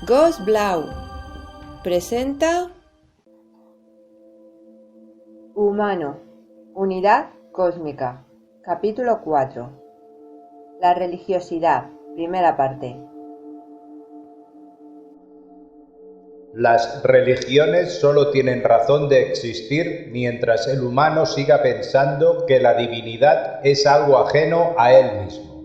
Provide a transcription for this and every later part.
Ghost Blau presenta Humano, Unidad Cósmica, capítulo 4. La religiosidad, primera parte. Las religiones solo tienen razón de existir mientras el humano siga pensando que la divinidad es algo ajeno a él mismo.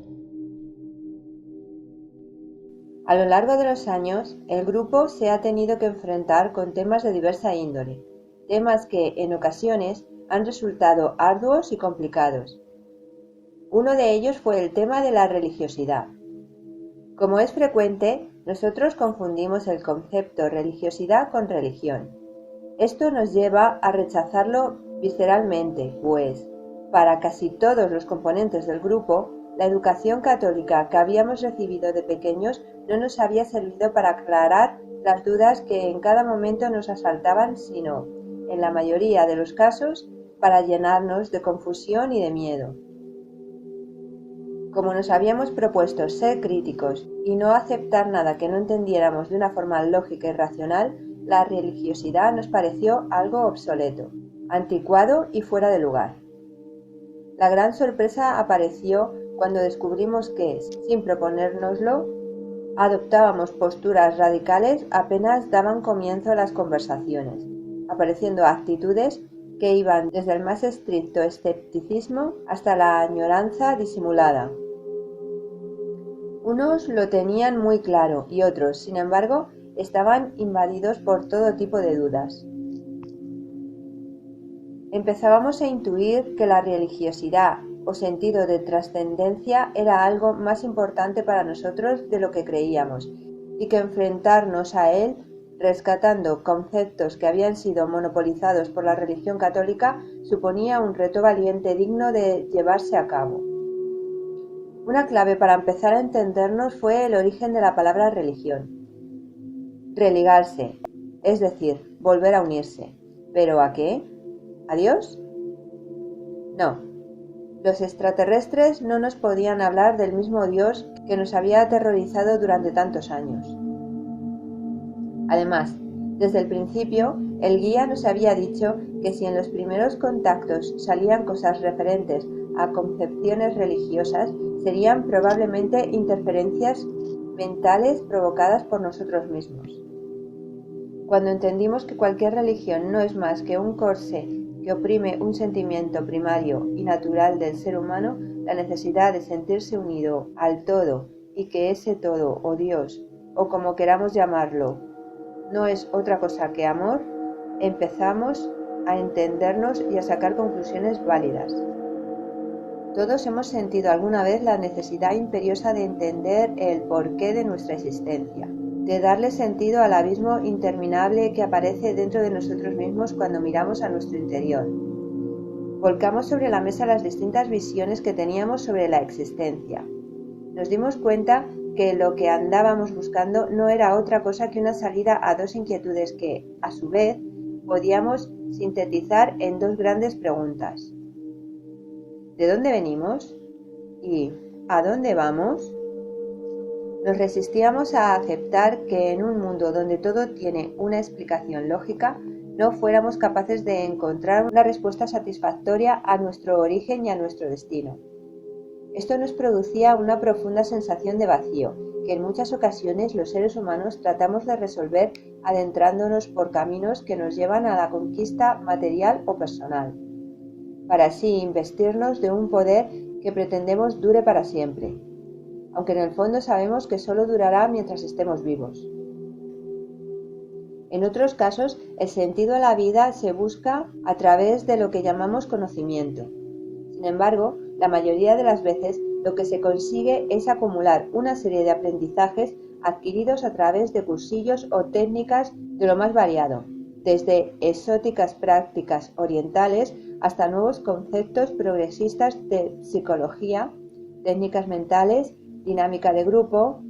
A lo largo de los años, el grupo se ha tenido que enfrentar con temas de diversa índole, temas que, en ocasiones, han resultado arduos y complicados. Uno de ellos fue el tema de la religiosidad. Como es frecuente, nosotros confundimos el concepto religiosidad con religión. Esto nos lleva a rechazarlo visceralmente, pues, para casi todos los componentes del grupo, la educación católica que habíamos recibido de pequeños no nos había servido para aclarar las dudas que en cada momento nos asaltaban, sino, en la mayoría de los casos, para llenarnos de confusión y de miedo. Como nos habíamos propuesto ser críticos y no aceptar nada que no entendiéramos de una forma lógica y racional, la religiosidad nos pareció algo obsoleto, anticuado y fuera de lugar. La gran sorpresa apareció cuando descubrimos que, sin proponérnoslo, adoptábamos posturas radicales apenas daban comienzo las conversaciones, apareciendo actitudes que iban desde el más estricto escepticismo hasta la añoranza disimulada. Unos lo tenían muy claro y otros, sin embargo, estaban invadidos por todo tipo de dudas. Empezábamos a intuir que la religiosidad o sentido de trascendencia era algo más importante para nosotros de lo que creíamos, y que enfrentarnos a él, rescatando conceptos que habían sido monopolizados por la religión católica, suponía un reto valiente digno de llevarse a cabo. Una clave para empezar a entendernos fue el origen de la palabra religión. Religarse, es decir, volver a unirse. ¿Pero a qué? ¿A Dios? No. Los extraterrestres no nos podían hablar del mismo Dios que nos había aterrorizado durante tantos años. Además, desde el principio, el guía nos había dicho que si en los primeros contactos salían cosas referentes a concepciones religiosas, serían probablemente interferencias mentales provocadas por nosotros mismos. Cuando entendimos que cualquier religión no es más que un corsé que oprime un sentimiento primario y natural del ser humano, la necesidad de sentirse unido al todo, y que ese todo, o Dios, o como queramos llamarlo, no es otra cosa que amor, empezamos a entendernos y a sacar conclusiones válidas. Todos hemos sentido alguna vez la necesidad imperiosa de entender el porqué de nuestra existencia, de darle sentido al abismo interminable que aparece dentro de nosotros mismos cuando miramos a nuestro interior. Volcamos sobre la mesa las distintas visiones que teníamos sobre la existencia. Nos dimos cuenta que lo que andábamos buscando no era otra cosa que una salida a dos inquietudes que, a su vez, podíamos sintetizar en dos grandes preguntas. ¿De dónde venimos? ¿Y a dónde vamos? Nos resistíamos a aceptar que en un mundo donde todo tiene una explicación lógica, no fuéramos capaces de encontrar una respuesta satisfactoria a nuestro origen y a nuestro destino. Esto nos producía una profunda sensación de vacío, que en muchas ocasiones los seres humanos tratamos de resolver adentrándonos por caminos que nos llevan a la conquista material o personal, para así investirnos de un poder que pretendemos dure para siempre, aunque en el fondo sabemos que solo durará mientras estemos vivos. En otros casos, el sentido a la vida se busca a través de lo que llamamos conocimiento. Sin embargo, la mayoría de las veces lo que se consigue es acumular una serie de aprendizajes adquiridos a través de cursillos o técnicas de lo más variado, desde exóticas prácticas orientales hasta nuevos conceptos progresistas de psicología, técnicas mentales, dinámica de grupo.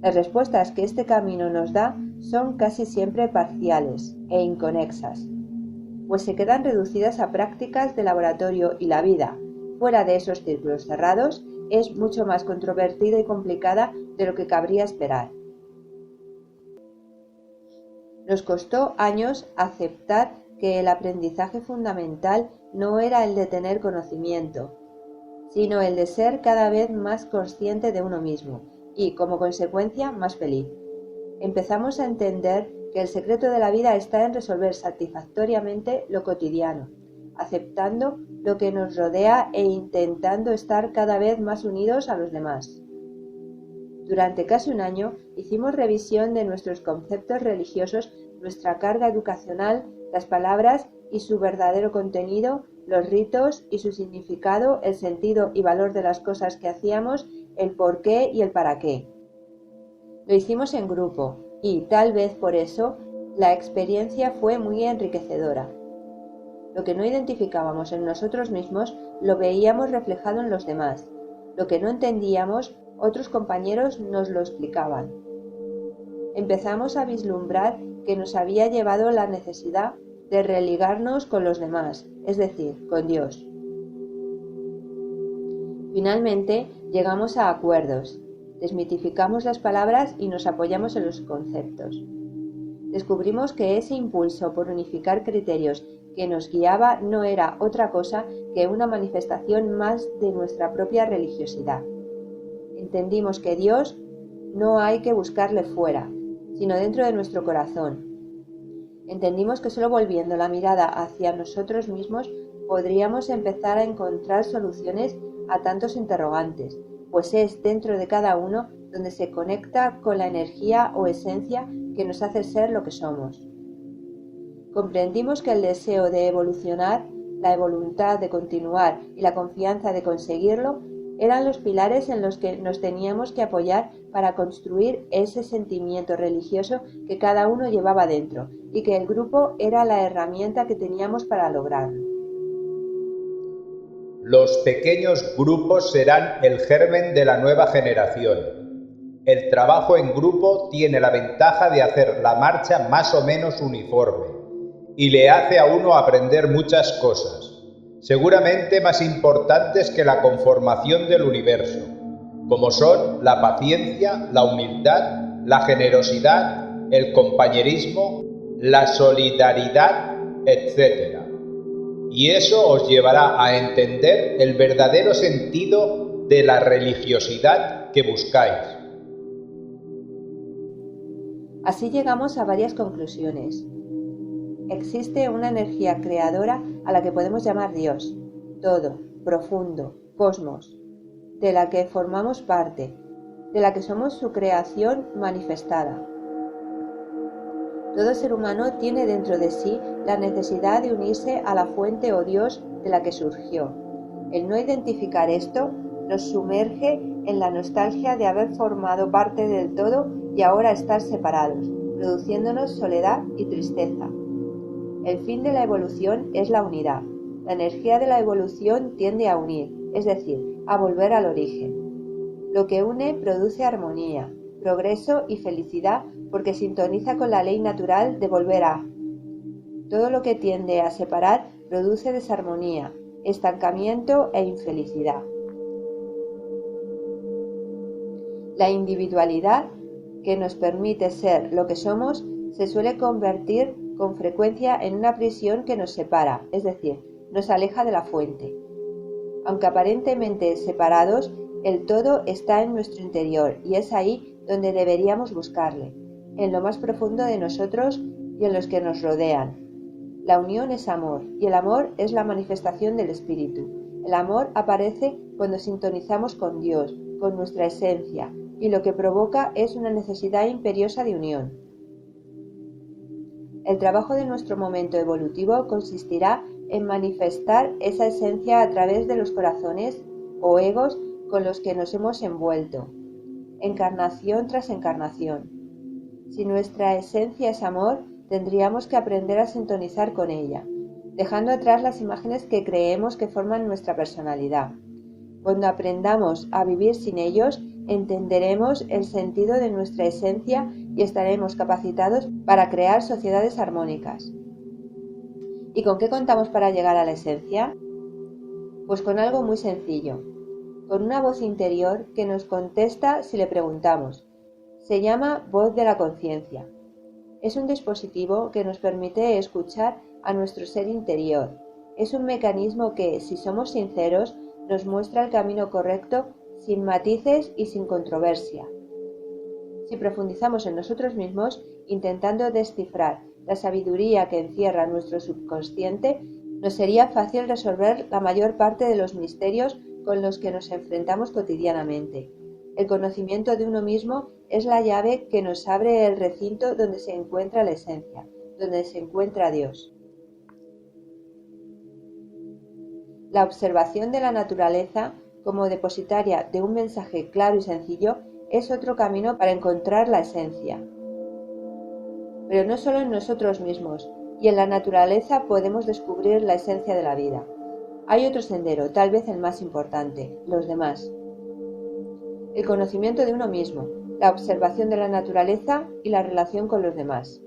Las respuestas que este camino nos da son casi siempre parciales e inconexas, pues se quedan reducidas a prácticas de laboratorio y la vida, fuera de esos círculos cerrados, es mucho más controvertida y complicada de lo que cabría esperar. Nos costó años aceptar que el aprendizaje fundamental no era el de tener conocimiento, sino el de ser cada vez más consciente de uno mismo y, como consecuencia, más feliz. Empezamos a entender que el secreto de la vida está en resolver satisfactoriamente lo cotidiano, aceptando lo que nos rodea e intentando estar cada vez más unidos a los demás. Durante casi un año hicimos revisión de nuestros conceptos religiosos, nuestra carga educacional, las palabras y su verdadero contenido, los ritos y su significado, el sentido y valor de las cosas que hacíamos, el por qué y el para qué. Lo hicimos en grupo y, tal vez por eso, la experiencia fue muy enriquecedora. Lo que no identificábamos en nosotros mismos lo veíamos reflejado en los demás. Lo que no entendíamos, otros compañeros nos lo explicaban. Empezamos a vislumbrar que nos había llevado la necesidad de religarnos con los demás, es decir, con Dios. Finalmente, llegamos a acuerdos, desmitificamos las palabras y nos apoyamos en los conceptos. Descubrimos que ese impulso por unificar criterios que nos guiaba no era otra cosa que una manifestación más de nuestra propia religiosidad. Entendimos que Dios no hay que buscarle fuera, sino dentro de nuestro corazón. Entendimos que solo volviendo la mirada hacia nosotros mismos podríamos empezar a encontrar soluciones a tantos interrogantes, pues es dentro de cada uno donde se conecta con la energía o esencia que nos hace ser lo que somos. Comprendimos que el deseo de evolucionar, la voluntad de continuar y la confianza de conseguirlo eran los pilares en los que nos teníamos que apoyar para construir ese sentimiento religioso que cada uno llevaba dentro y que el grupo era la herramienta que teníamos para lograrlo. Los pequeños grupos serán el germen de la nueva generación. El trabajo en grupo tiene la ventaja de hacer la marcha más o menos uniforme y le hace a uno aprender muchas cosas, seguramente más importantes que la conformación del universo, como son la paciencia, la humildad, la generosidad, el compañerismo, la solidaridad, etc. Y eso os llevará a entender el verdadero sentido de la religiosidad que buscáis. Así llegamos a varias conclusiones. Existe una energía creadora a la que podemos llamar Dios, todo, profundo, cosmos, de la que formamos parte, de la que somos su creación manifestada. Todo ser humano tiene dentro de sí la necesidad de unirse a la fuente o Dios de la que surgió. El no identificar esto nos sumerge en la nostalgia de haber formado parte del todo y ahora estar separados, produciéndonos soledad y tristeza. El fin de la evolución es la unidad. La energía de la evolución tiende a unir, es decir, a volver al origen. Lo que une produce armonía, progreso y felicidad porque sintoniza con la ley natural de volver a. Todo lo que tiende a separar produce desarmonía, estancamiento e infelicidad. La individualidad, que nos permite ser lo que somos, se suele convertir con frecuencia en una prisión que nos separa, es decir, nos aleja de la fuente. Aunque aparentemente separados, el todo está en nuestro interior y es ahí donde deberíamos buscarle, en lo más profundo de nosotros y en los que nos rodean. La unión es amor y el amor es la manifestación del espíritu. El amor aparece cuando sintonizamos con Dios, con nuestra esencia, y lo que provoca es una necesidad imperiosa de unión. El trabajo de nuestro momento evolutivo consistirá en manifestar esa esencia a través de los corazones o egos con los que nos hemos envuelto, encarnación tras encarnación. Si nuestra esencia es amor, tendríamos que aprender a sintonizar con ella, dejando atrás las imágenes que creemos que forman nuestra personalidad. Cuando aprendamos a vivir sin ellos, entenderemos el sentido de nuestra esencia y estaremos capacitados para crear sociedades armónicas. ¿Y con qué contamos para llegar a la esencia? Pues con algo muy sencillo, con una voz interior que nos contesta si le preguntamos. Se llama voz de la conciencia. Es un dispositivo que nos permite escuchar a nuestro ser interior. Es un mecanismo que, si somos sinceros, nos muestra el camino correcto sin matices y sin controversia. Si profundizamos en nosotros mismos, intentando descifrar la sabiduría que encierra nuestro subconsciente, nos sería fácil resolver la mayor parte de los misterios con los que nos enfrentamos cotidianamente. El conocimiento de uno mismo es la llave que nos abre el recinto donde se encuentra la esencia, donde se encuentra Dios. La observación de la naturaleza como depositaria de un mensaje claro y sencillo es otro camino para encontrar la esencia. Pero no solo en nosotros mismos, y en la naturaleza podemos descubrir la esencia de la vida. Hay otro sendero, tal vez el más importante, los demás. El conocimiento de uno mismo, la observación de la naturaleza y la relación con los demás.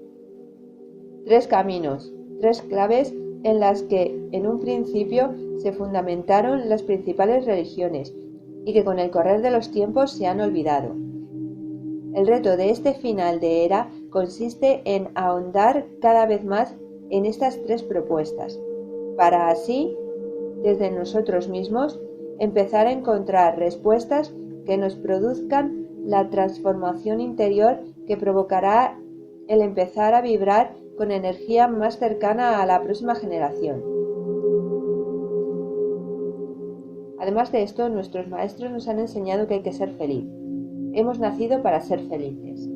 3 caminos, 3 claves en las que en un principio se fundamentaron las principales religiones y que con el correr de los tiempos se han olvidado. El reto de este final de era consiste en ahondar cada vez más en estas 3 propuestas, para así, desde nosotros mismos, empezar a encontrar respuestas que nos produzcan la transformación interior que provocará el empezar a vibrar con energía más cercana a la próxima generación. Además de esto, nuestros maestros nos han enseñado que hay que ser feliz. Hemos nacido para ser felices.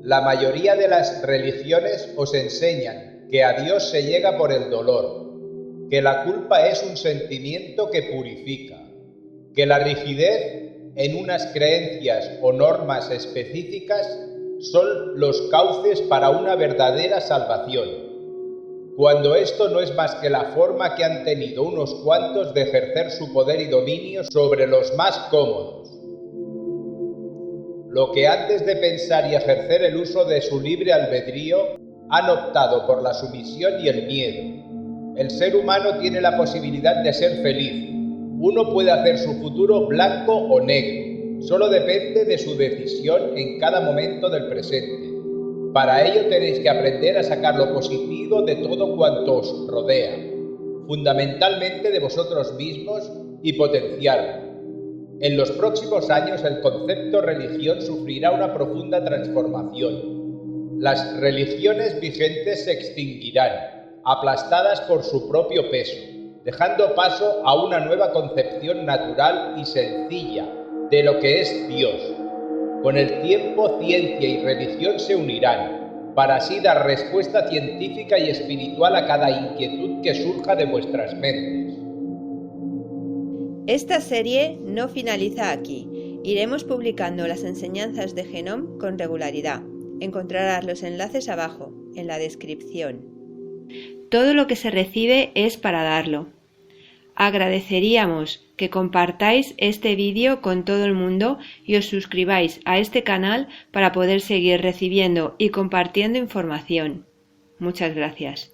La mayoría de las religiones os enseñan que a Dios se llega por el dolor, que la culpa es un sentimiento que purifica, que la rigidez en unas creencias o normas específicas son los cauces para una verdadera salvación, cuando esto no es más que la forma que han tenido unos cuantos de ejercer su poder y dominio sobre los más cómodos. Lo que antes de pensar y ejercer el uso de su libre albedrío, han optado por la sumisión y el miedo. El ser humano tiene la posibilidad de ser feliz. Uno puede hacer su futuro blanco o negro. Solo depende de su decisión en cada momento del presente. Para ello tenéis que aprender a sacar lo positivo de todo cuanto os rodea, fundamentalmente de vosotros mismos, y potenciarlo. En los próximos años el concepto religión sufrirá una profunda transformación. Las religiones vigentes se extinguirán, aplastadas por su propio peso, dejando paso a una nueva concepción natural y sencilla de lo que es Dios. Con el tiempo, ciencia y religión se unirán, para así dar respuesta científica y espiritual a cada inquietud que surja de vuestras mentes. Esta serie no finaliza aquí. Iremos publicando las enseñanzas de Genome con regularidad. Encontrarás los enlaces abajo, en la descripción. Todo lo que se recibe es para darlo. Agradeceríamos que compartáis este vídeo con todo el mundo y os suscribáis a este canal para poder seguir recibiendo y compartiendo información. Muchas gracias.